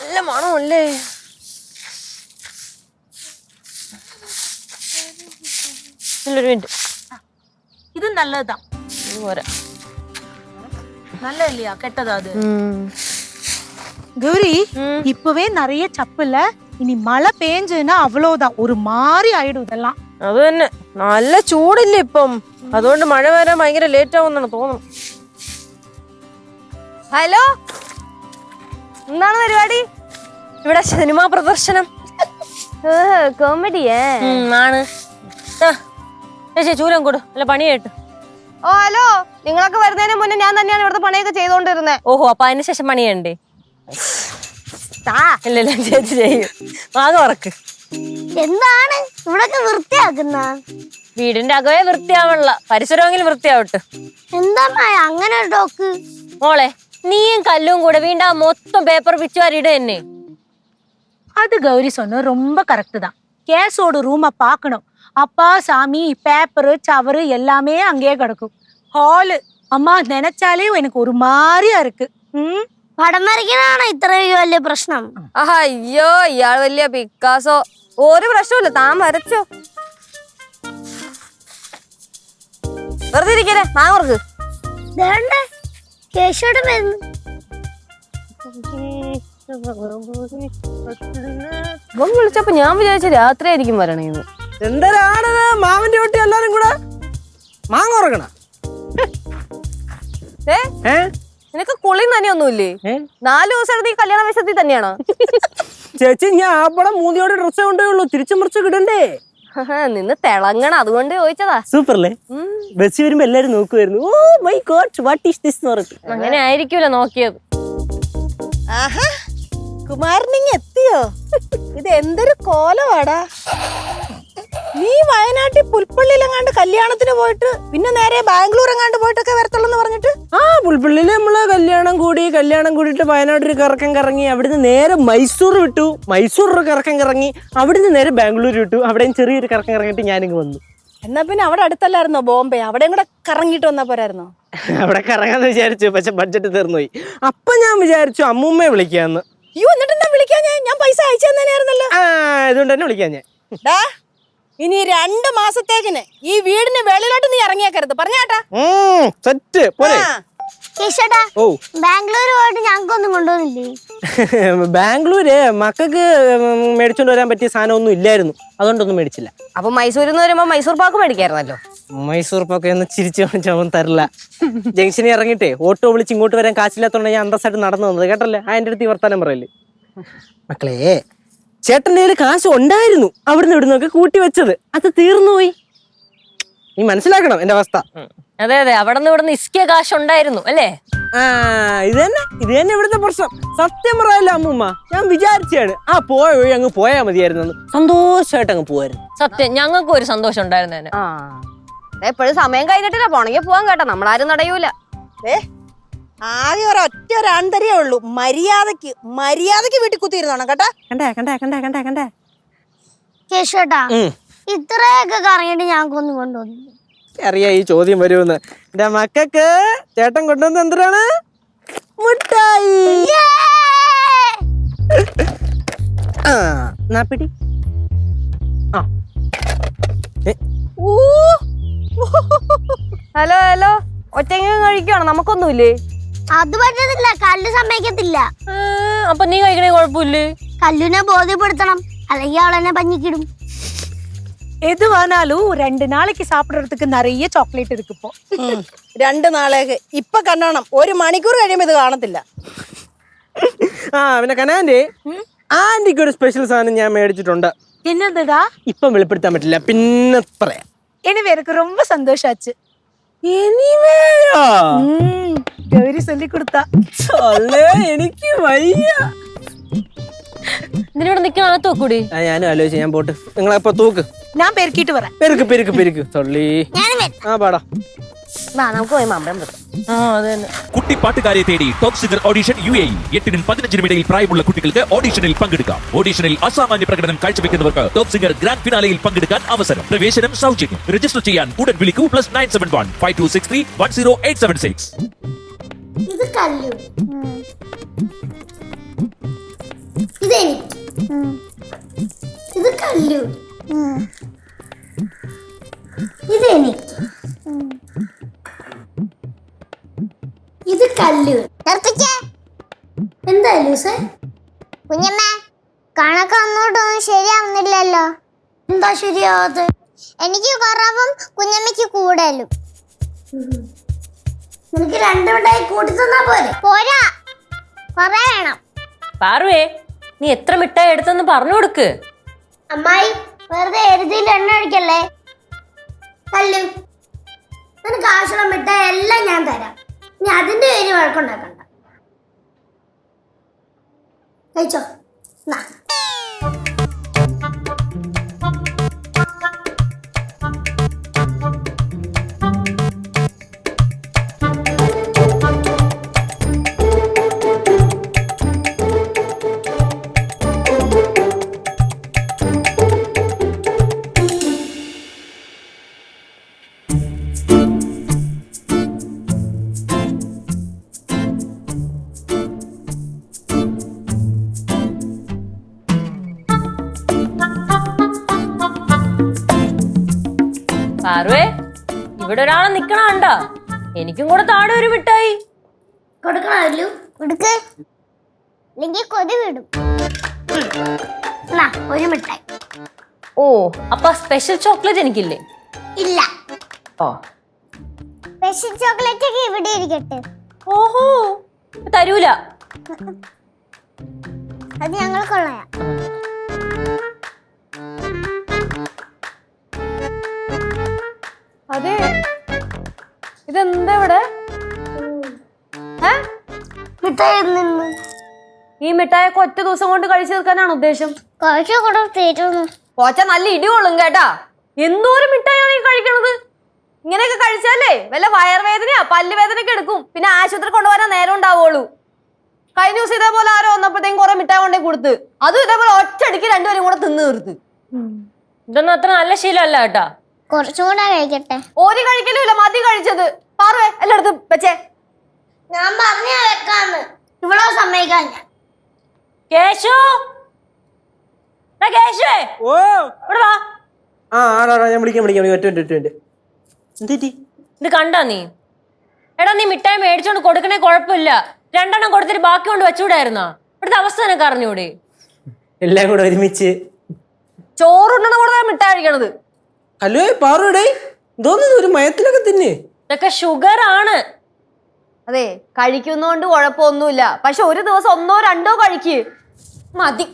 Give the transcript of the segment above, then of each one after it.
നല്ല മണമല്ലേ? ഒരു മിനിറ്റ്, ഇത് നല്ലതാ. പോരാ, நல்ல கெட்டதா அது? கௌரி, இப்பவே நிறைய சப்பு இல்ல, இனி மழை பெஞ்சதுன்னா அவ்வளவுதான், ஒரு மாதிரி ஆயிடும் இதெல்லாம். അത് തന്നെ, നല്ല ചൂടില്ലേ ഇപ്പം, അതുകൊണ്ട് മഴ വരാൻ ഭയങ്കര ലേറ്റ് ആവുന്നാണ് തോന്നുന്നു. ഹലോ, എന്താണ് പരിപാടി? ഇവിടെ സിനിമാ പ്രദർശനം. കോമഡിയേ ആണ്. ചൂരം കൊടു, അല്ല പണിയായിട്ട്. ഓ ഹലോ, നിങ്ങളൊക്കെ വരുന്നതിന് മുന്നേ ഞാൻ തന്നെയാണ് ഇവിടുത്തെ പണിയൊക്കെ ചെയ്തോണ്ടിരുന്നത്. ഓഹോ, അപ്പൊ അതിന് ശേഷം പണിയുണ്ടേ? ഇല്ല ചേച്ചി ചെയ്യും. ആകെ ഉറക്ക്. എന്താണ് ഇവിടൊക്കെ വൃത്തിയാക്കുന്ന? വീടിന്റെ അകവേ വൃത്തിയാവണല്ല, പരിസരമെങ്കിലും വൃത്തിയാവട്ടെ. എന്താ അങ്ങനെ ഒരു ടോക്ക്? മോളെ, നീയും കല്ലും കൂടെ വീണ്ട മൊത്തം പേപ്പർ പിച്ചുവാരിട തന്നെ. அது கௌரி சொன்ன ரொம்ப கரெக்ட் தான். கேஸோட ரூமை பார்க்கணும். அப்பா சாமி பேப்பரு சவரு எல்லாமே அங்கேயே கிடக்கும். ஹாலு அம்மா நினைச்சாலே எனக்கு ஒரு மாதிரியா இருக்கு. പടം വരയ്ക്കാനാണ് ഇത്ര വലിയ പ്രശ്നം? അയ്യോ, ഇയാൾ വലിയ പിക്കാസോ. ഒരു പ്രശ്നമില്ല, താൻ വരച്ചോ. വെറുതെ ഇരിക്കേ, മാങ്ങോർക്ക് കേശോടെ വിളിച്ചപ്പോ ഞാൻ വിചാരിച്ച രാത്രി ആയിരിക്കും വരണേന്ന്. എന്തരാണത് മാമന്റെ കുട്ടി എല്ലാരും കൂടെ മാങ്ങ ഉറക്കണ? നിനക്ക് കുളി തന്നെയൊന്നുമില്ലേ? 4 ദിവസം നീ കല്യാണ വേഷത്തിൽ തന്നെയാണോ? ചേച്ചി, ഞാൻ ആ പടം മൂന്നിയോടെ ഡ്രസ്സേ കൊണ്ടേയുള്ളൂ, തിരിച്ചു മറിച്ച് കിടണ്ടേ? നിന്ന് തിളങ്ങണം, അതുകൊണ്ട് ചോദിച്ചതാ. സൂപ്പർല്ലേ? ബസ് വരുമ്പോ എല്ലാരും നോക്കുമായിരുന്നു, oh my god what is this എന്ന് പറഞ്ഞു. അങ്ങനെ ആയിരിക്കൂല നോക്കിയത്. കുമാരനിങ് എത്തിയോ? ഇത് എന്തൊരു കോലവാടാ. നീ വയനാട്ടിൽ പുൽപ്പള്ളിയിലെങ്ങാണ്ട് കല്യാണത്തിന് പോയിട്ട് പിന്നെ നേരെ ബാംഗ്ലൂർ എങ്ങാണ്ട് പോയിട്ടൊക്കെ വരത്തുള്ളൂ പറഞ്ഞിട്ട്. പുൽപ്പള്ളിയില് നമ്മള് കല്യാണം കൂടിയിട്ട് വയനാട്ടിൽ കറക്കം കറങ്ങി, അവിടുന്ന് നേരെ മൈസൂർ വിട്ടു, മൈസൂർ കറക്കം കറങ്ങി, അവിടുന്ന് നേരെ ബാംഗ്ലൂർ വിട്ടു, അവിടെയും ചെറിയൊരു കറക്കം കറങ്ങിയിട്ട് ഞാനിങ്ങ് വന്നു. എന്നാ പിന്നെ അവിടെ അടുത്തല്ലായിരുന്നോ ബോംബെ? അവിടെയും കൂടെ കറങ്ങിട്ട് വന്നാ പോരായിരുന്നോ? അവിടെ കറങ്ങാന്ന് വിചാരിച്ചു, പക്ഷെ ബഡ്ജറ്റ് തീർന്നുപോയി. അപ്പൊ ഞാൻ വിചാരിച്ചു അമ്മൂമ്മയെ വിളിക്കാന്ന്. എന്നിട്ട് എന്താ വിളിക്കാൻ? ഞാൻ പൈസ അയച്ചു തന്നെയായിരുന്നല്ലോ. അതുകൊണ്ട് തന്നെ വിളിക്കാൻ ഞാൻ. ഇനി 2 മാസത്തേക്കിന് ഈ വീടിന് വെളിയിലോട്ട് നീ ഇറങ്ങിയേക്കരുത്, പറഞ്ഞാട്ടാ. സെറ്റ് പോരെ? ബാംഗ്ലൂർ പോയിട്ട് ഞങ്ങൾക്കൊന്നും കൊണ്ടുവന്നില്ലേ? ബാംഗ്ലൂര് മക്കൾക്ക് മേടിച്ചോണ്ട് വരാൻ പറ്റിയ സാധനം ഒന്നും ഇല്ലായിരുന്നു, അതുകൊണ്ടൊന്നും മേടിച്ചില്ല. അപ്പൊ മൈസൂരിൽ നിന്ന് വരുമ്പോ മൈസൂർ പാക്ക് മേടിക്കായിരുന്നല്ലോ. മൈസൂർ പാക്ക് ഒന്ന് ചിരിച്ചു കാണിച്ചവൻ തരില്ല. ജംഗ്ഷനിൽ ഇറങ്ങിട്ടേ ഓട്ടോ വിളിച്ച് ഇങ്ങോട്ട് വരാൻ കാശില്ലാത്തോണ്ട് ഞാൻ അന്തസ്സായിട്ട് നടന്നു വന്നത്, കേട്ടല്ലേ? അതിന്റെ അടുത്ത് വർത്താനം പറയല്ലേ. മക്കളെ, ചേട്ടൻ്റെ കയ്യിൽ കാശ് ഉണ്ടായിരുന്നു, അവിടുന്ന് ഇവിടുന്നൊക്കെ കൂട്ടി വെച്ചത്, അത് തീർന്നുപോയി. നീ മനസ്സിലാക്കണം എന്റെ അവസ്ഥ. അതെ അതെ, അവിടെ നിന്ന് ഇവിടുന്ന് ഇസ്കിയ കാശ് ഉണ്ടായിരുന്നു അല്ലേ? ഇത് തന്നെ ഇവിടുത്തെ പ്രശ്നം. സത്യം പറയല്ല അമ്മൂമ്മ, ഞാൻ വിചാരിച്ചാണ് പോയ വഴി അങ്ങ് പോയാ മതിയായിരുന്നു, സന്തോഷമായിട്ട് അങ്ങ് പോവായിരുന്നു. സത്യം, ഞങ്ങൾക്കും ഒരു സന്തോഷം ഉണ്ടായിരുന്നേനെ. എപ്പോഴും സമയം കഴിഞ്ഞിട്ടില്ല, പോണെങ്കിൽ പോവാൻ കേട്ടോ, നമ്മളാരും നടയൂല. ആകെ ഒരൊറ്റ ആന്തരേ ഉള്ളൂ, മര്യാദക്ക് വീട്ടിൽ കുത്തിയിരുന്നോണം കേട്ടാ. കണ്ടേ കേശോട്ടാ, ഇത്രയൊക്കെ കറങ്ങിട്ട് ഞങ്ങൾക്കൊന്നും കൊണ്ടുവന്നു. അറിയാ ഈ ചോദ്യം വരുമെന്ന്. എന്റെ മക്കൾക്ക് ചേട്ടൻ കൊണ്ടുവന്ന എന്തിനാണ്? മുട്ടായി. പിടി. ഹലോ ഹലോ, ഒറ്റയ്ക്ക് കഴിക്കുവാണോ? നമുക്കൊന്നുമില്ലേ? അത് പറ്റത്തില്ല, കല്ല് സമ്മതിക്കത്തില്ല. അപ്പൊ നീ കഴിക്കണേ കുഴപ്പമില്ലേ? കല്ലിനെ ബോധ്യപ്പെടുത്തണം, അല്ലെങ്കിൽ അവളെന്നെ പഞ്ഞിക്കിടും. எதுவானாலும் 2 நாளைக்கு சாப்பிடுறதுக்கு நிறைய ചോക്ലേറ്റ് இருக்கு இப்போ. 2 നാളേക്ക് ഇപ്പൊ കണ്ടോണം, 1 മണിക്കൂർ കഴിയുമ്പോ ഇത് കാണത്തില്ല. പിന്നെ കനാന്റെ ആന്റിക്ക് ഒരു സ്പെഷ്യൽ സാധനം ഞാൻ മേടിച്ചിട്ടുണ്ട്. എന്നതാ? ഇപ്പം വെളിപ്പെടുത്താൻ പറ്റില്ല, പിന്നെ പറയാം. എനിവേ എനിക്ക് ரொம்ப സന്തോഷാச்சு. ഗൗരി சொல்லி கொடுத்தா. എനിക്ക് വയ്യ. ഇതിനിവിടെ നിൽക്കണത്തോ കൂടി? ഞാനും ആലോചിച്ചു, ഞാൻ പോട്ട്. നിങ്ങളെപ്പോ തൂക്ക്, ഞാൻ പെരുക്കിട്ട് വരാം. പെരുക്ക് തൊള്ളി. പാടാ, നമുക്ക് പോയി മമ്പഴം വെക്കാം. കുട്ടി പാട്ടുകാരെ തേടി ടോപ്പ് സിംഗർ ഓഡിഷൻ UAE. 8-നും 15-നും ഇടയിൽ പ്രായമുള്ള കുട്ടികൾക്ക് ഓഡിഷനിൽ പങ്കെടുക്കാം. ഓഡിഷനിൽ അസാമാന്യ പ്രകടനം കാഴ്ചവെക്കുന്നവർക്ക് ടോപ്പ് സിംഗർ ഗ്രാൻഡ് ഫിനാലയിൽ പങ്കെടുക്കാൻ അവസരം. പ്രവേശനം സൗജന്യം. രജിസ്റ്റർ ചെയ്യാൻ ഉടൻ വിളിക്കൂ +971 5263 10876. ഇത് കല്ലു. ഇതെനിക്ക്. ഇത് കല്ലു. ഇതെനിക്ക്. ഇത് കല്ലു. എന്താ ലൂസേ? കുഞ്ഞമ്മ കണക്ക് അങ്ങോട്ടൊന്നും ശരിയാവുന്നില്ലല്ലോ. എന്താ ശരിയാവാതെ? എനിക്ക് കുറവും കുഞ്ഞമ്മയ്ക്ക് കൂടുതലും. നിനക്ക് രണ്ടുമിട്ടായി കൂട്ടി തന്നാ പോരെ? പോരാ, കൊറേ വേണം. പാറുവേ, നീ എത്ര മിഠായി എടുത്തെന്ന് പറഞ്ഞു കൊടുക്ക്. അമ്മായി വെറുതെ എരുതിയിൽ എണ്ണ ഒഴിക്കല്ലേ. കല്ലു, നിനക്ക് ആവശ്യമുള്ള മിഠായി എല്ലാം ഞാൻ തരാം. നീ അതിന്റെ പേര് വഴക്കുണ്ടാക്കണ്ട. കഴിച്ചോ. നാ. പാറുവേ, ഇവിടെ ഒരാളെ നിക്കണ കണ്ടാ? എനിക്കും കൂടെ താഴെ ഒരു മിഠായി കൊടുക്കണമല്ലോ. കൊടുക്ക്, അല്ലെങ്കിൽ കൊതി വിടും. നാ, ഒരു മിഠായി. ഓ, അപ്പൊ സ്പെഷ്യൽ ചോക്ലേറ്റ് എനിക്കില്ലേ? ഇല്ല. ഓ, സ്പെഷ്യൽ ചോക്ലേറ്റ് ഒക്കെ ഇവിടെ ഇരിക്കട്ടെ. ഓഹോ, തരൂല. അത് ഞങ്ങൾ കൊള്ളയാ. അതെ, ഇതെന്താ ഇവിടെ? മിഠായി നിന്ന് ഈ മിഠായൊക്കെ ഒറ്റ ദിവസം കൊണ്ട് കഴിച്ചു തീർക്കാനാണ് ഉദ്ദേശം? കുറച്ച് കൂടെ തീരുന്നു. പോച്ച നല്ല ഇടികൊള്ളും കേട്ടാ. എന്തോരം മിഠായാണ് ഈ കഴിക്കണത്? ഇങ്ങനെയൊക്കെ കഴിച്ചാലേ വല്ല വയറുവേദനയാ പല്ലുവേദനയൊക്കെ എടുക്കും. പിന്നെ ആശുപത്രി കൊണ്ടുപോകാൻ നേരം ഉണ്ടാവുള്ളൂ. കഴിഞ്ഞ ദിവസം ഇതേപോലെ ആരോ വന്നപ്പോഴത്തേക്കും കുറെ മിഠായി കൊണ്ടേ കൊടുത്ത്, അതും ഇതേപോലെ ഒറ്റയടിക്ക് രണ്ടുപേരും കൂടെ തിന്ന് തീർത്ത്. ഇതൊന്നും അത്ര നല്ല ശീലമല്ല കേട്ടാ. കുറച്ചും കൂടെ കഴിക്കട്ടെ. ഒരു കഴിക്കലും ഇല്ല, മതി കഴിച്ചത്. പാറുവേ, എല്ലായിടത്തും വെച്ചേ. ഞാൻ പറഞ്ഞ വെക്കാന്ന്. ഇവളോ സമ്മതിക്കാൻ ഞാൻ. കേശു, കേശുവേ, ഓ ഇവിടെ വാ. ആടാ, ഞാൻ വിളിക്കാം ഒറ്റ എന്തി ഇത് കണ്ടാ നീ? എടാ, നീ മിഠായി മേടിച്ചോണ്ട് കൊടുക്കണേ കുഴപ്പമില്ല. 2 എണ്ണം കൊടുത്തിട്ട് ബാക്കി കൊണ്ട് വെച്ചുകൂടായിരുന്നോ? ഇവിടുത്തെ അവസ്ഥ നിനക്ക് അറിഞ്ഞൂടെ? എല്ലാം കൂടെ ഒരുമിച്ച് ചോറുണ്ടെന്ന് കൂടെ മിഠായി കഴിക്കണത്. ഹലോ പാറുടെ, എന്തോന്നു ഒരു മയത്തിലൊക്കെ തിന്നെ? ഇതൊക്കെ ഷുഗർ ആണ്. അതെ, കഴിക്കുന്നോണ്ട് കുഴപ്പമൊന്നുമില്ല. പക്ഷെ ഒരു ദിവസം 1 or 2 കഴിക്ക്, മതി.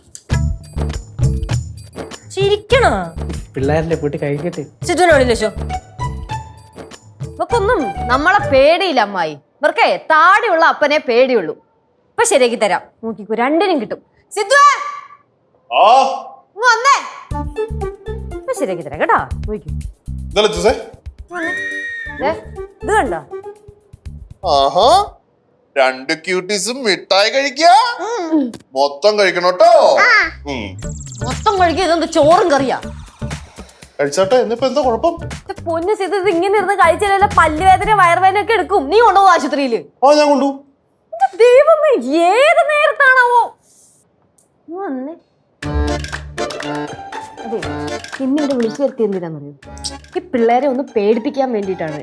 ചിരിക്കണോ? പിള്ളേരുടെ പോയിട്ട് കഴിക്കട്ടെ. ചിറ്റുനോടില്ലോ ഇവക്കൊന്നും നമ്മളെ പേടിയില്ല അമ്മായി. ഇവർക്കേ താടിയുള്ള അപ്പനെ പേടിയുള്ളൂ. ഇപ്പൊ ശരിയാക്കി തരാം, നോക്കിക്കോ, 2നും കിട്ടും. സിദ്ധുവേ, വന്നേ, ഇപ്പൊ ശരിയാക്കി തരാം കേട്ടാ. നോക്കിക്കോ, ഇത് കണ്ടോ? ആഹാ, 2 ക്യൂട്ടീസും മിഠായി കഴിക്കുക. മൊത്തം കഴിക്കണോട്ടോ. മൊത്തം കഴിക്കുക. ഇതെന്ത് ചോറും കറിയാ? കഴിച്ചാട്ടെ, എന്നിപ്പോ എന്താ കുഴപ്പം? പൊന്നു സിദ്ധു, ഇത് ഇങ്ങനെ ഇരുന്ന് കഴിച്ചാലല്ല പല്ലുവേദന വയറുവേദന ഒക്കെ എടുക്കും. നീ കൊണ്ടുപോകും ആശുപത്രിയില്. ഞാൻ കൊണ്ടു. ദൈവമേ, ഏത് നേരത്താണാവോ വന്നേ? അതെ, ഇന്നിവിടെ വിളിച്ചു വരുത്തി എന്തിനാന്നറിയോ? ഈ പിള്ളേരെ ഒന്ന് പേടിപ്പിക്കാൻ വേണ്ടിയിട്ടാണ്.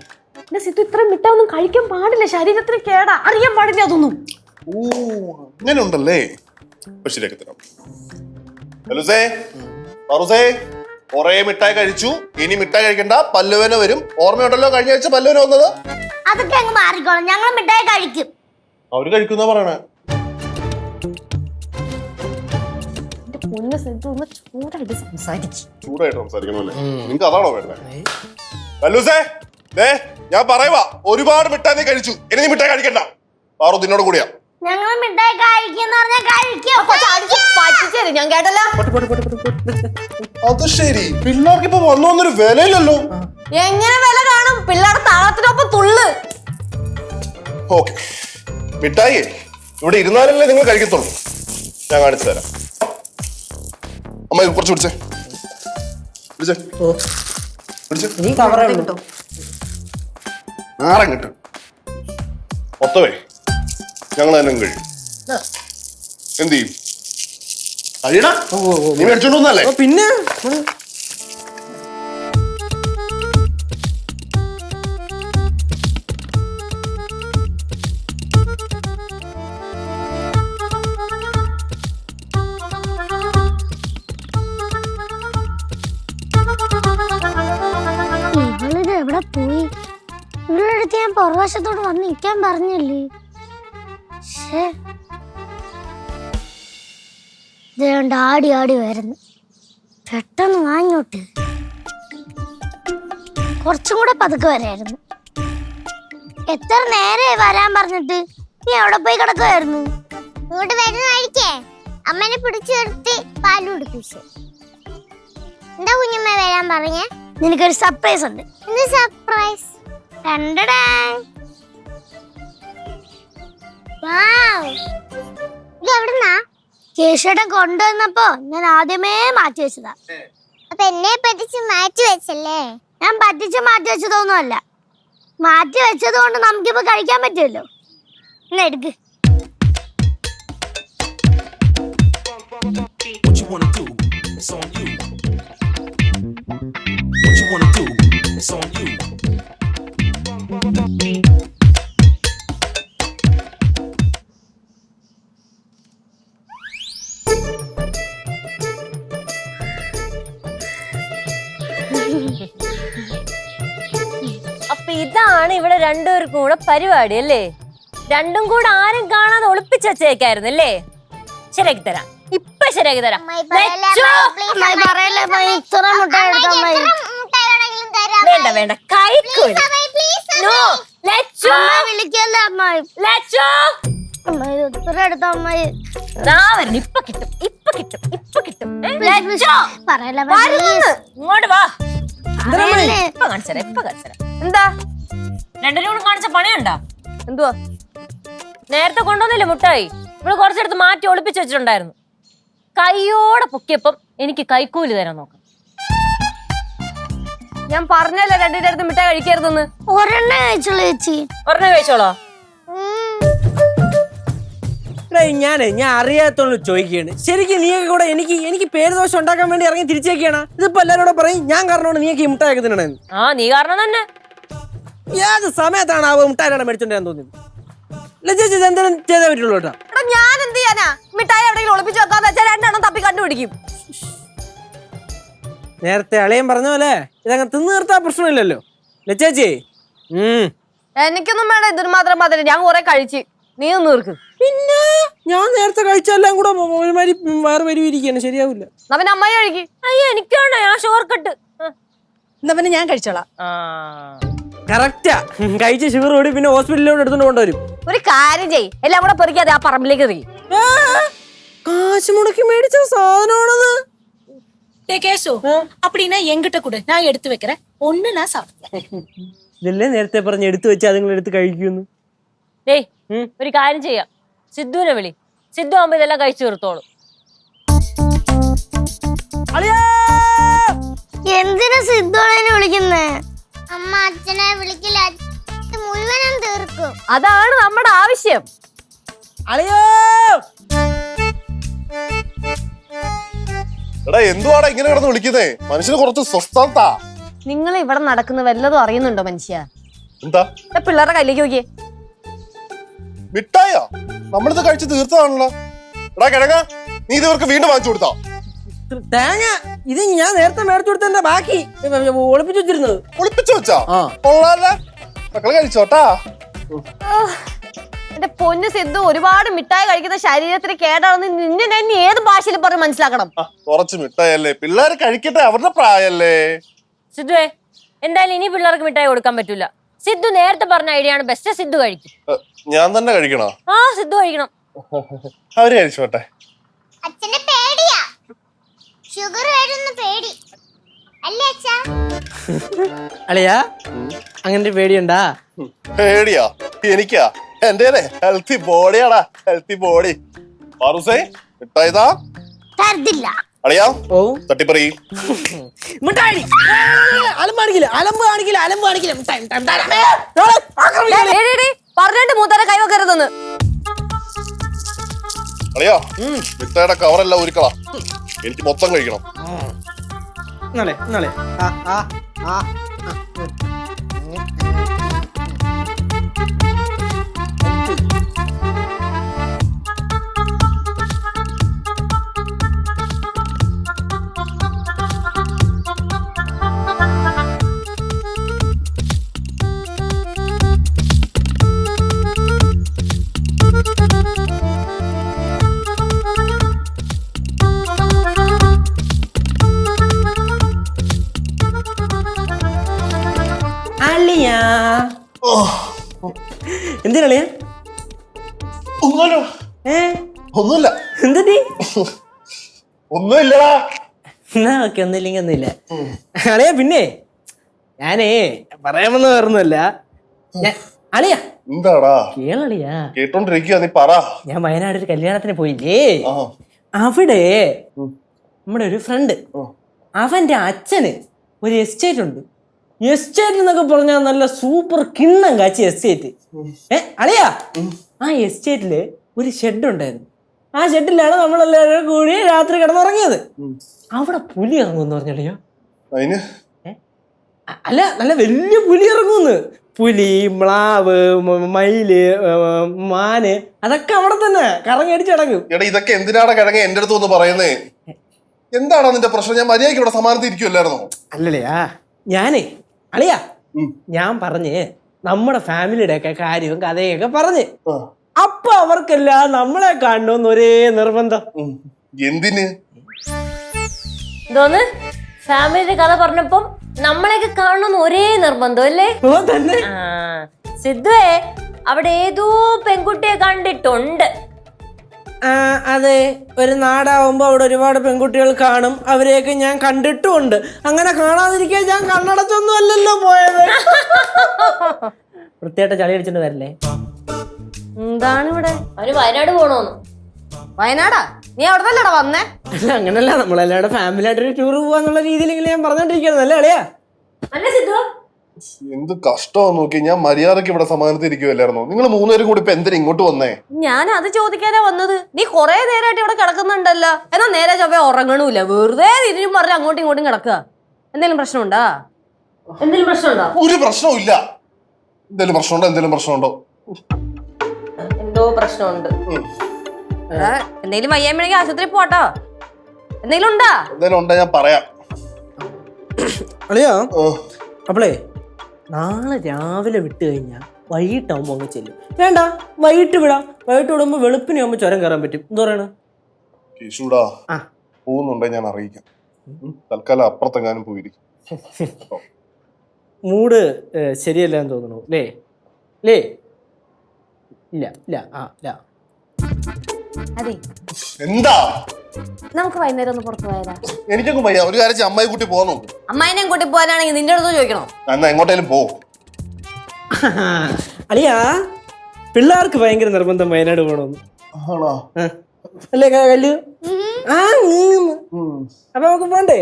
എന്റെ സിദ്ധു, ഇത്ര മിഠായി ഒന്നും കഴിക്കാൻ പാടില്ല, ശരീരത്തിന് കേടാ. അറിയാൻ പാടില്ല അതൊന്നും. ഓ, അങ്ങനെ ഉണ്ടല്ലേ. ശരിയാക്കി തരാം. കൊറേ മിഠായി കഴിച്ചു, ഇനി മിഠായി കഴിക്കണ്ട, പല്ലുവേന വരും. ഓർമ്മയുണ്ടല്ലോ കഴിഞ്ഞ ആഴ്ച പല്ലുവേന വന്നത്? അതൊക്കെ അങ്ങ് മാറിക്കോളും. ഞങ്ങൾ മിഠായി കഴിക്കും. അവര് കഴിക്കുന്ന പറയണേ. പൊന്നു സിദ്ധു, ഒന്ന് ചൂടായിട്ട് സംസാരിക്കും. ചൂടായിട്ട് സംസാരിക്കണല്ലേ? നിങ്ങക്ക് അതാണോ വേണ്ടത്? പല്ലൂസേ, ഞാൻ പറയുവാ, ഒരുപാട് മിഠായി നീ കഴിച്ചു, ഇനി നീ മിഠായി കഴിക്കണ്ട. പാറു നിന്നോട് കൂടിയാ. ഞങ്ങൾ മിഠായി കഴിക്കുന്ന പറഞ്ഞാൽ പറ്റിച്ചേരും, ഞാൻ കേട്ടല്ലോ. അത് ശരി, പിള്ളേർക്ക് ഇപ്പൊ വന്നൊന്നൊരു വിലയില്ലല്ലോ. എങ്ങനെ വില കാണും? പിള്ളേരുടെ താളത്തിനൊപ്പം തുള്ളു. ഓക്കെ, മിഠായി ഇവിടെ ഇരുന്നാലല്ലേ നിങ്ങൾ കഴിക്കത്തുള്ളൂ. ഞാൻ കാണിച്ചു തരാം. അമ്മ കുറച്ച് പിടിച്ചേ, പിടിച്ചേ, പിടിച്ചേ. ആരം കിട്ടും മൊത്തമേ ഞങ്ങൾ തന്നെ കഴിയും. എന്ത് ചെയ്യും? കഴിയടാ നീ മേടിച്ചോണ്ടല്ലേ ഓ, പിന്നെ ഇവളിത് എവിടെ പോയി? ഇവളുടെ അടുത്ത് ഞാൻ പുറവശത്തോട് വന്ന് നിൽക്കാൻ പറഞ്ഞല്ലേ? ഇതുകൊണ്ട് ആടി ആടി വരുന്നു. പെട്ടെന്ന് വാങ്ങോട്ട്. കുറച്ചും കൂടെ പതുക്കെ വരായിരുന്നു. എത്ര നേരമായി വരാൻ പറഞ്ഞിട്ട്? നീ എവിടെ പോയി കിടക്കുമായിരുന്നു? ഇങ്ങോട്ട് വരുന്ന കഴിക്കേ അമ്മനെ പിടിച്ചു നിർത്തി പാല് കുടിപ്പിച്ചു. എന്താ കുഞ്ഞമ്മ വരാൻ പറഞ്ഞേ? നിനക്കൊരു സർപ്രൈസ് ഉണ്ട്. എന്ത് സർപ്രൈസ്? ഇതെവിടുന്നാ? കേശുടെ കൊണ്ടുവന്നപ്പോ ഞാൻ ആദ്യമേ മാറ്റി വെച്ചതാ. അപ്പൊ എന്നെ പറ്റിച്ച് മാറ്റി വെച്ചല്ലേ? ഞാൻ പറ്റിച്ച് മാറ്റി വെച്ചതൊന്നുമല്ല. മാറ്റി വെച്ചത് കൊണ്ട് നമുക്കിപ്പോ കഴിക്കാൻ പറ്റുമല്ലോ. എന്നാ എടുക്ക്. What you wanna do? It's on you. What you wanna do? It's on you. അപ്പൊ ഇതാണ് ഇവിടെ രണ്ടുപേർക്കും കൂടെ പരിപാടി അല്ലേ? രണ്ടും കൂടെ ആരും കാണാതെ ഒളിപ്പിച്ച് വെച്ചേക്കായിരുന്നു അല്ലേ? ശരിയാക്കി തരാം, ഇപ്പൊ ശരിയാക്കി തരാം. വേണ്ട വേണ്ട, കഴിക്കൂല. ഇപ്പൊ കിട്ടും, ഇപ്പൊ കിട്ടും, ഇപ്പൊ കിട്ടും. ഇങ്ങോട്ട് വാ. ഇപ്പൊ കാണിച്ചരാ, ഇപ്പൊ കാണിച്ചരാ. എന്താ രണ്ടിനും കൂടെ കാണിച്ച പണിയുണ്ടാ? എന്തുവാ? നേരത്തെ കൊണ്ടുവന്നില്ലേ മുട്ടായി? ഇവിടെ കുറച്ചെടുത്ത് മാറ്റി ഒളിപ്പിച്ച് വെച്ചിട്ടുണ്ടായിരുന്നു. കൈയോടെ പൊക്കിയപ്പം എനിക്ക് കൈക്കൂലി തരാൻ നോക്കാം. ഞാൻ പറഞ്ഞല്ലേ രണ്ടിന്റെ അടുത്ത് മിഠായി കഴിക്കരുതെന്ന്. ഒരെണ്ണ കഴിച്ചോളൂ ചേച്ചി. ഒരെണ്ണം കഴിച്ചോളോ? ഞാൻ അറിയാത്തോണ്ട് ചോദിക്കുകയാണ്. ശരിക്കും നീയൊക്കെ കൂടെ എനിക്ക് പേര് ദോഷം ഉണ്ടാക്കാൻ വേണ്ടി ഇറങ്ങി തിരിച്ചേക്കാണ്. ഇതിപ്പോ എല്ലാവരോടും പറയും ഞാൻ കാരണമാണ് നീയൊക്കെ ഈ മിഠായി തിന്നണെന്ന്. ആ നീ കാരണം തന്നെ. ഏത് സമയത്താണ് ആ മിഠായിലാണ് മേടിച്ചോണ്ടാൻ തോന്നുന്നത്? ചേച്ചി എന്തെങ്കിലും ചെയ്തേ പറ്റുള്ളൂ കേട്ടോ. ഞാൻ എന്ത് ചെയ്യാനാ? മിഠായി എവിടെയെങ്കിലും ഒളിപ്പിച്ച് വെക്കാന്ന് വെച്ചാൽ രണ്ടെണ്ണം തപ്പി കണ്ടുപിടിക്കും. നേരത്തെ അളിയൻ പറഞ്ഞ പോലെ ഇതങ്ങ് തിന്നു നിർത്താൻ പ്രശ്നമില്ലല്ലോ ചേച്ചി. എനിക്കൊന്നും വേണ്ട, ഇതിന് മാത്രം മതി. ഞാൻ കുറെ കഴിച്ച്, നീ ഒന്ന് തീർക്ക്. പിന്നെ ഞാൻ നേരത്തെ കഴിച്ചെല്ലാം കൂടെ ഒരുമാതിരി വേറെ വരുവിരിക്കാണ്, ശരിയാവില്ല. പിന്നെ അമ്മായി കഴിക്ക്. അയ്യോ എനിക്കാണോ? ഞാൻ ഷുഗർ കട്ട്. എന്നാ പിന്നെ ഞാൻ കഴിച്ചോളാം. കറക്റ്റാ. കഴിച്ച ഷുഗർ കൂടി പിന്നെ ഹോസ്പിറ്റലിലോട്ട് എടുത്തോണ്ട് കൊണ്ടുവരും. ഒരു കാര്യം ചെയ്യ്, എല്ലാം കൂടെ പെറുക്കിയാതെ ആ പറമ്പിലേക്ക് എറിയും. കാശ് മുടക്കി മേടിച്ച സാധനമാണത്. கேசு அப்படின்னா என்கிட்ட கொடு, நான் எடுத்து வைக்கிறேன். ஒண்ணு நான் சாப்பிடுறேன். ഇതല്ലേ നേരത്തെ പറഞ്ഞ് എടുത്തു വെച്ച് അതുങ്ങൾ എടുത്ത് കഴിക്കുന്നു. ഏയ് ഒരു കാര്യം ചെയ്യാം, സിദ്ധുവിനെ വിളി. സിദ്ധു ആകുമ്പോ ഇതെല്ലാം കഴിച്ചു തീർത്തോളൂ. എന്തിനാ സിദ്ധുവിനെ വിളിക്കുന്നേ? അമ്മ അച്ഛനെ വിളിക്കില്ല, മുഴുവനും തീർക്കും. അതാണ് നമ്മുടെ ആവശ്യം. അളിയോ എടാ എന്തുവാടാ ഇങ്ങനെ കിടന്ന് വിളിക്കുന്നേ? മനുഷ്യന് കുറച്ച് സ്വസ്ഥത. നിങ്ങൾ ഇവിടെ നടക്കുന്ന വല്ലതും അറിയുന്നുണ്ടോ മനുഷ്യ? എന്താ പിള്ളേരുടെ കയ്യിലേക്ക് നോക്കിയേ. മിഠായോ? നമ്മളിത് കഴിച്ച് തീർത്തതാണല്ലോ. എടാ കിഴങ്ങ, നീ ഇത് ഇവർക്ക് വീണ്ടും വാങ്ങിച്ചു കൊടുത്താ? തേങ്ങ ഇത് ഞാൻ നേരത്തെ മേടിച്ചു കൊടുത്തതിന്റെ ബാക്കി ഒളിപ്പിച്ചു വെച്ചിരുന്നത്. ഒളിപ്പിച്ചു വെച്ചാ? കൊള്ളാല്ലേ, മക്കള് കഴിച്ചോട്ടാ. എന്റെ പൊന്നു സിദ്ധു, ഒരുപാട് മിഠായി കഴിക്കുന്ന ശരീരത്തിന് കേടാണെന്ന് നിന്നെ ഞാൻ ഏത് ഭാഷയിൽ പറഞ്ഞ് മനസ്സിലാക്കണം? കുറച്ച് മിഠായല്ലേ, പിള്ളേര് കഴിക്കട്ടെ, അവരുടെ പ്രായല്ലേ. സിദ്ധുവേ, എന്തായാലും ഇനി പിള്ളേർക്ക് മിഠായി കൊടുക്കാൻ പറ്റൂല. സിദ്ധു നേരത്തെ പറഞ്ഞ ഐഡിയ ആണ് ബെസ്റ്റ്. സിദ്ധു കഴിക്കും. ഞാൻ തന്നെ കഴിക്കണോ? ആ സിദ്ധു കഴിക്കണം. അവര് കഴിച്ചോട്ടെ. അച്ഛന്റെ പേടിയാ, ഷുഗർ വരുന്ന പേടി അല്ലേ അച്ഛാ? അളിയാ അങ്ങനെ പേടിയുണ്ടാ? പേടിയാ എനിക്കാ? എന്റെ ഹെൽത്തി ബോഡിയാടാ, ഹെൽത്തി ബോഡി. പാറുസേ മിഠായിതാ. തരത്തില്ല. അളിയാ ഓ തട്ടിപ്പറി മിഠായി. അലമ്പ് കാണിക്കില്ല. പറഞ്ഞിട്ട് മൂത്തരെ കൈവക്കരുതെന്ന്. അളിയാ മിഠായിയുടെ കവറെല്ലാം ഒരുക്കളാ, എനിക്ക് മൊത്തം കഴിക്കണം. നാളെ നാളെ ആ ആ ആ എന്തിനാളിയാ? ഒന്നുമില്ല, ഏ ഒന്നുമില്ല, എന്തി ഒന്നുമില്ലടാ. എന്നാ ഓക്കെ, ഒന്നുമില്ലെങ്കിൽ ഒന്നുമില്ല. അളിയാ പിന്നെ ഞാനേ പറയാമെന്ന് പറഞ്ഞല്ല. അളിയാ എന്താടാ? കേളളിയാ, കേട്ടോണ്ടിരിക്കുക, നീ പറ. ഞാൻ വയനാട് ഒരു കല്യാണത്തിന് പോയില്ലേ, ആ. അവിടെ നമ്മുടെ ഒരു ഫ്രണ്ട്, അവന്റെ അച്ഛന് ഒരു എസ്റ്റേറ്റ് ഉണ്ട്. എസ്റ്റേറ്റ് എന്നൊക്കെ പറഞ്ഞാൽ നല്ല സൂപ്പർ കിണ്ണം കാച്ചി എസ്റ്റേറ്റ്. അളിയാ, ആ എസ്റ്റേറ്റില് ഒരു ഷെഡ് ഉണ്ടായിരുന്നു. ആ ഷെഡിലാണ് നമ്മളെല്ലാവരും കൂടി രാത്രി കിടന്നുറങ്ങിയത്. അവിടെ പുലി ഇറങ്ങുമെന്ന് പറഞ്ഞളിയോ. അതിന് അല്ല, നല്ല വലിയ പുലി ഇറങ്ങുമെന്ന്. പുലി, മ്ലാവ്, മയില്, മാന്, അതൊക്കെ അവിടെ തന്നെ കറങ്ങി അടിച്ചടങ്ങും. എടാ, ഇതൊക്കെ എന്തിനാണ് കിഴങ്ങ എന്റെ അടുത്ത് ഒന്ന് പറയുന്നേ? എന്താണോ നിന്റെ പ്രശ്നം? ഞാൻ മര്യാദയ്ക്ക് ഇവിടെ സമാനത്തിൽ ഇരിക്കുമല്ലായിരുന്നോ? അല്ലല്ലയാ, ഞാനേ അളിയാ, ഞാൻ പറഞ്ഞ് നമ്മുടെ ഫാമിലിയുടെ ഒക്കെ കാര്യവും കഥയൊക്കെ പറഞ്ഞ്, അപ്പൊ അവർക്കെല്ലാം നമ്മളെ കാണണമെന്ന് ഒരേ നിർബന്ധം. എന്തിന്? എന്തോന്ന് ഫാമിലിയുടെ കഥ പറഞ്ഞപ്പം നമ്മളെയൊക്കെ കാണണമെന്ന് ഒരേ നിർബന്ധം അല്ലേ? ഓ തന്നെ. സിദ്ധുവേ, അവിടെ ഏതോ പെൺകുട്ടിയെ കണ്ടിട്ടുണ്ട്. അതെ, ഒരു നാടാവുമ്പോ അവിടെ ഒരുപാട് പെൺകുട്ടികൾ കാണും. അവരെയൊക്കെ ഞാൻ കണ്ടിട്ടുമുണ്ട്. അങ്ങനെ കാണാതിരിക്കാൻ ഞാൻ കണ്ണടച്ചൊന്നും അല്ലല്ലോ പോയത്. വൃത്തിയായിട്ട് ചളി അടിച്ചിട്ട് വരല്ലേ. എന്താണ് ഇവിടെ? അവന് വയനാട് പോണോന്ന്. വയനാടാ? നീ അവിടെ തന്നെടാ വന്നേ? അല്ല, അങ്ങനല്ല, നമ്മളെല്ലാവരുടെ ഫാമിലി ആയിട്ടൊരു ടൂർ പോവാന്നുള്ള രീതിയിലെങ്കിലും ഞാൻ പറഞ്ഞോണ്ടിരിക്കുന്നത്. അല്ലേ അളിയാ? അല്ല സിദ്ധു, എന്ത് കഷ്ടമാന്ന് നോക്കി. ഞാൻ മര്യാദക്ക് ഇവിടെ സമാനത്തിൽ ഇരിക്കുമല്ലായിരുന്നോ? നിങ്ങൾ മൂന്നുപേരും കൂടി ഇപ്പൊ എന്തിനാ ഇങ്ങോട്ട് വന്നേ? ഞാൻ അത് ചോദിക്കാനാ വന്നത്. നീ കൊറേ നേരമായിട്ട് ഇവിടെ കിടക്കുന്നുണ്ടല്ലോ. എന്നാ നേരെ ചൊവ്വേ ഉറങ്ങണൂല, വെറുതെ തിരിഞ്ഞും പറഞ്ഞ് അങ്ങോട്ടും ഇങ്ങോട്ടും കിടക്കുക. എന്തെങ്കിലും പ്രശ്നമുണ്ടോ? എന്തെങ്കിലും പ്രശ്നമുണ്ടോ? ഒരു പ്രശ്നവും ഇല്ല. എന്തെങ്കിലും പ്രശ്നമുണ്ടോ? എന്തെങ്കിലും പ്രശ്നമുണ്ടോ? എന്തോ പ്രശ്നമുണ്ട്. എന്തെങ്കിലും വയ്യാമെങ്കിൽ ആശുപത്രി പോട്ടോ. എന്തെങ്കിലും ഉണ്ടാ? എന്തെങ്കിലും ഉണ്ടോ ഞാൻ പറയാം. അളിയാ, അപ്പളേ നാളെ രാവിലെ വിട്ട് കഴിഞ്ഞാൽ വൈകിട്ടാവുമ്പോ അങ്ങ് ചെല്ലും. വേണ്ട, വൈകിട്ട് വിടാം. വൈകിട്ട് വിടുമ്പോ വെളുപ്പിനെ ആവുമ്പോ ചുരം കയറാൻ പറ്റും. എന്താ പറയണ? കേശൂടാ, പോകുന്നുണ്ടെ ഞാൻ അറിയിക്കാം. തൽക്കാലം അപ്പുറത്തെങ്ങാനും പോയിരിക്കും. മൂഡ് ശരിയല്ല എന്ന് തോന്നുന്നു. ലേ ലേ ഇല്ല ഇല്ല ആ ഇല്ല. അതെ, എന്താ? നമുക്ക് വൈകുന്നേരം ഒന്ന് പുറത്തു പോയാലാ? എനിക്കൊന്നും വയ്യ. ഒരു കാര്യം അമ്മായി കൂട്ടി പോകാൻ നോക്കും. അമ്മായിനെ കൂട്ടി പോകാനാണെങ്കിൽ നിന്റെ അടുത്ത് ചോദിക്കണോ? എന്നാ എങ്ങോട്ടേലും പോ. അളിയാ, പിള്ളേർക്ക് ഭയങ്കര നിർബന്ധം വയനാട് പോകണമെന്ന്. ആണോ? അല്ലേ കല്ലു? അപ്പൊ നമുക്ക് പോണ്ടേ?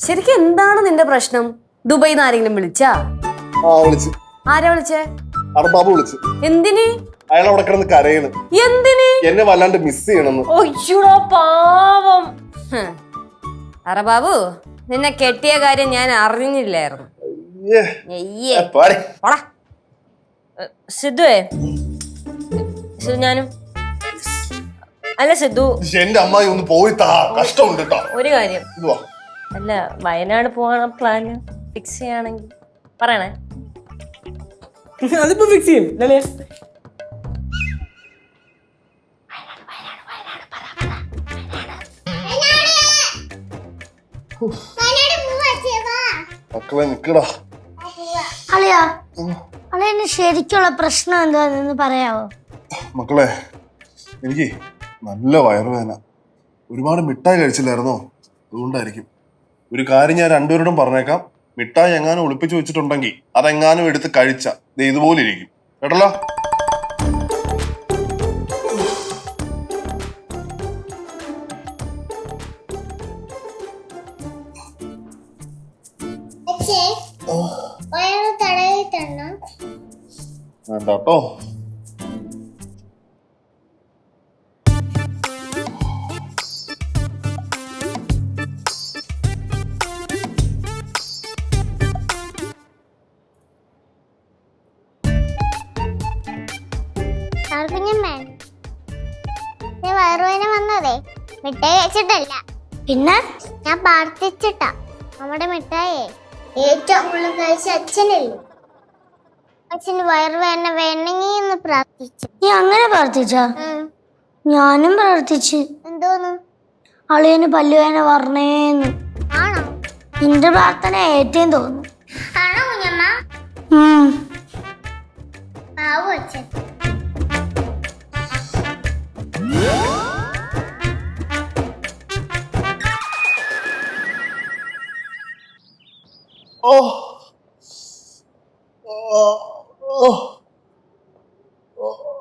ശരിക്കും എന്താണ് നിന്റെ പ്രശ്നം? ദുബൈന്ന് ആരെങ്കിലും വിളിച്ചാ? വിളിച്ച്. ആരാ വിളിച്ചേ? ബാബു വിളിച്ച്. എന്തിന്? അയാൾ അവിടെ കിടന്ന് കരയണ്. എന്തിന്? എന്നെ വല്ലാണ്ട് മിസ് ചെയ്യണമെന്ന്. ഒയ്യോ പാവം. ബാബു, നിന്നെ കെട്ടിയ കാര്യം ഞാൻ അറിഞ്ഞില്ലായിരുന്നു. സിദ്ധുവേ, സിദ്ധു ഞാനും. അല്ല സിദ്ധു, എന്റെ അമ്മായി ഒന്ന് പോയി താ, കഷ്ടമുണ്ട് കേട്ടോ. ഒരു കാര്യം, അല്ല വയനാട് പോകാൻ പ്ലാൻ ഫിക്സ് ചെയ്യാണെങ്കിൽ പറയണേ. അതിപ്പോ ഫിക്സ് ചെയ്യും അല്ലേ? മക്കളെ നിക്കടാ. അളിയാ, അളിയന് ശരിക്കുള്ള പ്രശ്നം എന്താണെന്ന് പറയാവോ? മക്കളെ, എനിക്ക് നല്ല വയറുവേദന. ഒരുപാട് മിഠായി കഴിച്ചില്ലായിരുന്നോ? അതുകൊണ്ടായിരിക്കും. ഒരു കാര്യം ഞാൻ രണ്ടുപേരോടും പറഞ്ഞേക്കാം. മിഠായി എങ്ങാനും ഒളിപ്പിച്ചു വെച്ചിട്ടുണ്ടെങ്കിൽ അതെങ്ങാനും എടുത്ത് കഴിച്ച ഇതുപോലെ ഇരിക്കും. കേട്ടല്ലോ? വയറ് തടവിട്ടുണ്ടോ? വേണ്ടാട്ടോ. കുഞ്ഞമ്മേ, ഈ വയറുവേദന വന്നതേ മിഠായി കഴിച്ചിട്ടല്ല, പിന്നെ ഞാൻ പ്രാർത്ഥിച്ചിട്ടാ. നമ്മുടെ മിഠായി ഏറ്റവും കൂടുതൽ കഴിച്ച അച്ഛനല്ലേ, അച്ഛന് വയറുവേദന വേണമെങ്കിൽ എന്ന് പ്രാർത്ഥിച്ചു. നീ അങ്ങനെ പ്രാർത്ഥിച്ചാ? ഞാനും പ്രാർത്ഥിച്ചു. എന്തോന്ന്? അളിയന് പല്ലുവേദന പറഞ്ഞേന്ന്. ആണോ? നിന്റെ പ്രാർത്ഥന ഏറ്റവും തോന്നുന്നു. ആണോ കുഞ്ഞമ്മ? ആവോ അച്ഛൻ.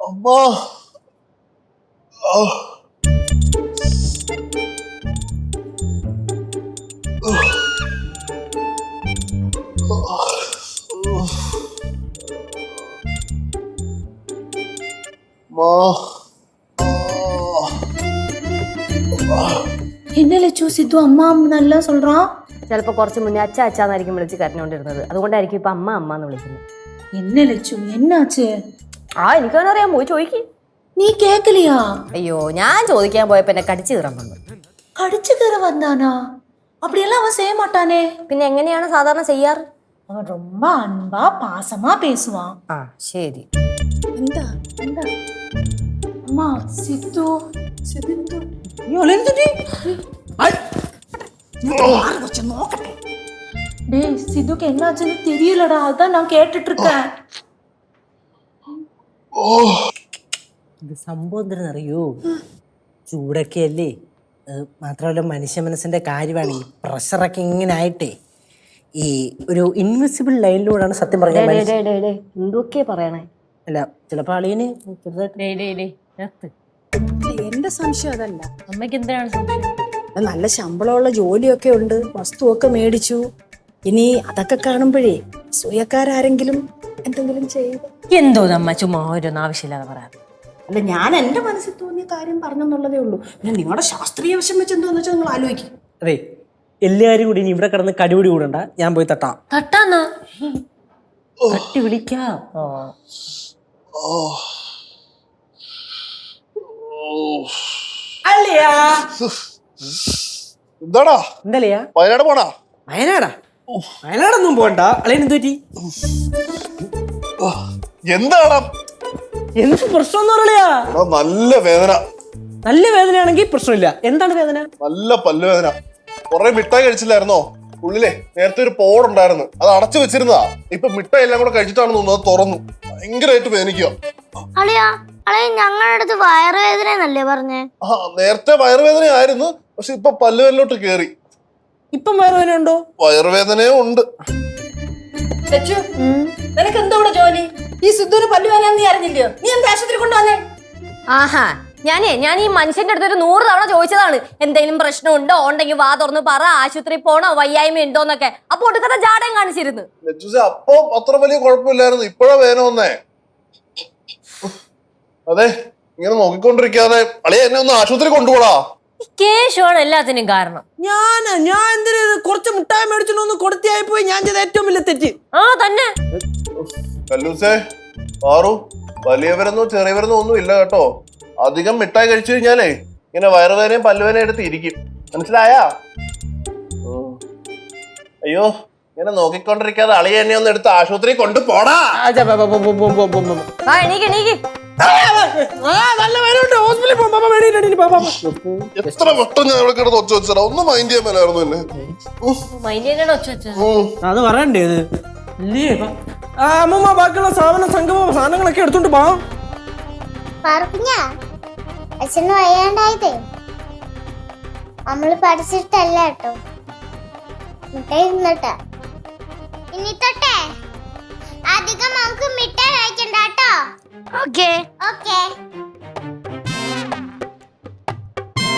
അമ്മ. என்ன லட்சு சித்து அம்மா நல்லா சொல்றான்? ചിലപ്പോ കുറച്ച് മുന്നേ അച്ഛാന്നായിരിക്കും വിളിച്ച് കരഞ്ഞോണ്ടിരുന്നത്. അതുകൊണ്ടായിരിക്കും ഇപ്പൊ അമ്മ അമ്മ എന്ന് വിളിക്കുന്നത്. என்ன லட்சு என்னாச்சு? എനിക്കവനറിയാം, പോയി ചോദിക്കും. நீ கேக்கலையா? അയ്യോ, ഞാൻ ചോദിക്കാൻ പോയപ്പോ എന്നെ കടിച്ചു കീറാൻ വന്നു. கடிச்சு கீர வந்தானா? அப்படியெல்லாம் அவன் செய்ய மாட்டானே. പിന്നെ എങ്ങനെയാണ് സാധാരണ ചെയ്യാറ്? அவன் ரொம்ப அன்பா பாசமா பேசுவான். ആ ശരി. എന്താ എന്താ? அம்மா சித்து சித்து டேய், சித்துக்கு என்னாச்சுன்னு தெரியலடா, அதான் நான் கேட்டுட்டு இருக்கேன். ഇത് സംഭവം എന്തെന്നറിയോ? ചൂടൊക്കെ അല്ലേ, മാത്രമല്ല മനുഷ്യ മനസ്സിന്റെ കാര്യമാണ് ഈ പ്രഷറൊക്കെ ഇങ്ങനെ ആയിട്ടേ ഈ ഒരു ഇൻവിസിബിൾ ലൈനിലൂടെയാണ് സത്യം പറഞ്ഞത്. എന്തൊക്കെ പറയണേ? അല്ല, ചിലപ്പോൾ അളിയന് ചെറുതായിട്ട് എന്റെ സംശയം അതല്ല. അമ്മയ്ക്ക് എന്തിനാണ് സംശയം? നല്ല ശമ്പളമുള്ള ജോലിയൊക്കെ ഉണ്ട്, വസ്തുവൊക്കെ മേടിച്ചു. ഇനി അതൊക്കെ കാണുമ്പോഴേ സൂയക്കാരെങ്കിലും എന്തെങ്കിലും ചെയ്തു. എന്തോ നമ്മ ചുമ്മാ ഓരോന്നും ആവശ്യമില്ലാതെ പറയാം. അല്ല, ഞാൻ എന്റെ മനസ്സിൽ തോന്നിയ കാര്യം പറഞ്ഞെന്നുള്ളതേ ഉള്ളൂ. പിന്നെ നിങ്ങളുടെ ശാസ്ത്രീയ വശം വെച്ച് എന്താന്ന് വെച്ചാൽ നിങ്ങൾ ആലോചിക്കും. അതെ, എല്ലാവരും കൂടി ഇനി ഇവിടെ കിടന്ന് കടിപിടി കൂടണ്ട, ഞാൻ പോയി തട്ടാം. തട്ടാന്നാ? തട്ടി വിളിക്കാം. എന്താടാ എന്തല്ലയാ? വയനാട് പോണാ? വയനാടാ? വയനാടൊന്നും പോകണ്ട. അളിയൻ എന്ത് പറ്റി? എന്താടാ? എന്ത് പ്രശ്നം പറയലയാ? നല്ല വേദന. നല്ല വേദനയാണെങ്കിൽ പ്രശ്നമില്ല. എന്താണ് വേദന? നല്ല പല്ലുവേദന. കൊറേ മിഠായി കഴിച്ചില്ലായിരുന്നോ? ഉള്ളിലെ നേരത്തെ ഒരു പോടുണ്ടായിരുന്നു, അത് അടച്ചു വെച്ചിരുന്നതാ. ഇപ്പൊ മിഠായി എല്ലാം കൂടെ കഴിച്ചിട്ടാണ് തോന്നുന്നു അത് തുറന്നു. ഭയങ്കരമായിട്ട് വേദനിക്കുക. ഞങ്ങളുടെ അടുത്ത് വയറുവേദന എന്നല്ലേ പറഞ്ഞേ? ആ, നേരത്തെ വയറുവേദന ആയിരുന്നു, പക്ഷെ ഇപ്പൊ പല്ലുവേദനയിലോട്ട് കേറി. ഇപ്പം വയറുവേദന ഉണ്ടോ? വയറുവേദനയും ഉണ്ട്. നിനക്ക് എന്താ ഇവിടെ ജോലി? ഈ സിദ്ധുവിന് പല്ലുവേദന നീ അറിഞ്ഞില്ലയോ? നീ എന്താ ആശുപത്രി കൊണ്ടുവന്നേ? ആഹാ, ഞാൻ ഈ മനുഷ്യന്റെ അടുത്ത് ഒരു 100 തവണ ചോദിച്ചതാണ്, എന്തെങ്കിലും പ്രശ്നമുണ്ടോ, ഉണ്ടെങ്കിൽ വാ തുറന്ന് പറ, ആശുപത്രി പോണോ, വയ്യായ്മ ഉണ്ടോന്നൊക്കെ. അപ്പൊ ഒടുക്കത്തെ ജാടയും കാണിച്ചിരുന്നു. അപ്പൊ അത്ര വലിയ കുഴപ്പമില്ലായിരുന്നു, ഇപ്പോഴാ വേദന വന്നേ. അതെ, ഇങ്ങനെ നോക്കിക്കൊണ്ടിരിക്കാതെ അളിയ എന്നെ ഒന്ന് ആശുപത്രി കൊണ്ടുപോടാ. കേശുവാണ് എല്ലാത്തിനും കാരണം. ഞാൻ എന്തിനാ കുറച്ച് മുട്ടായി മേടിച്ചോന്ന് കൊടുത്തിയായി പോയി. ഞാൻ ചെയ്ത ഏറ്റവും വലിയ തെറ്റ്. ആ തന്നെ. കല്ലൂസേ, പാറു, വലിയവരെന്നോ ചെറിയവരെന്നോ ഒന്നും ഇല്ല കേട്ടോ. അധികം മിഠായി കഴിച്ചു കഴിഞ്ഞാലേ ഇങ്ങനെ വയറുവേദനയും പല്ലുവേദനയും എടുത്ത് ഇരിക്കും, മനസ്സിലായാ? അയ്യോ, ഇങ്ങനെ നോക്കിക്കൊണ്ടിരിക്കാതെ അളിയ എന്നെ ഒന്ന് എടുത്ത് ആശുപത്രി കൊണ്ടുപോടാ. എത്ര വട്ടം ഞാൻ ഇവിടെ കിടന്ന് ഒച്ച വെച്ചാ ഒന്നും മൈൻഡ് ചെയ്യാൻ മേലായിരുന്നു എന്നെ. അത് പറയണ്ടേ? അമ്മൂമ്മ ബാക്കിയുള്ള സാധനങ്ങളൊക്കെ എടുത്തോണ്ട് പോ. അച്ഛന് വയ്യാണ്ടായതേ നമ്മള് പഠിച്ചിട്ടല്ല കേട്ടോ. മിഠായി തിന്നട്ടെ. ഇനി തൊട്ടേ അധികം നമുക്ക് മിഠായി കഴിക്കണ്ട കേട്ടോ. ഓക്കേ.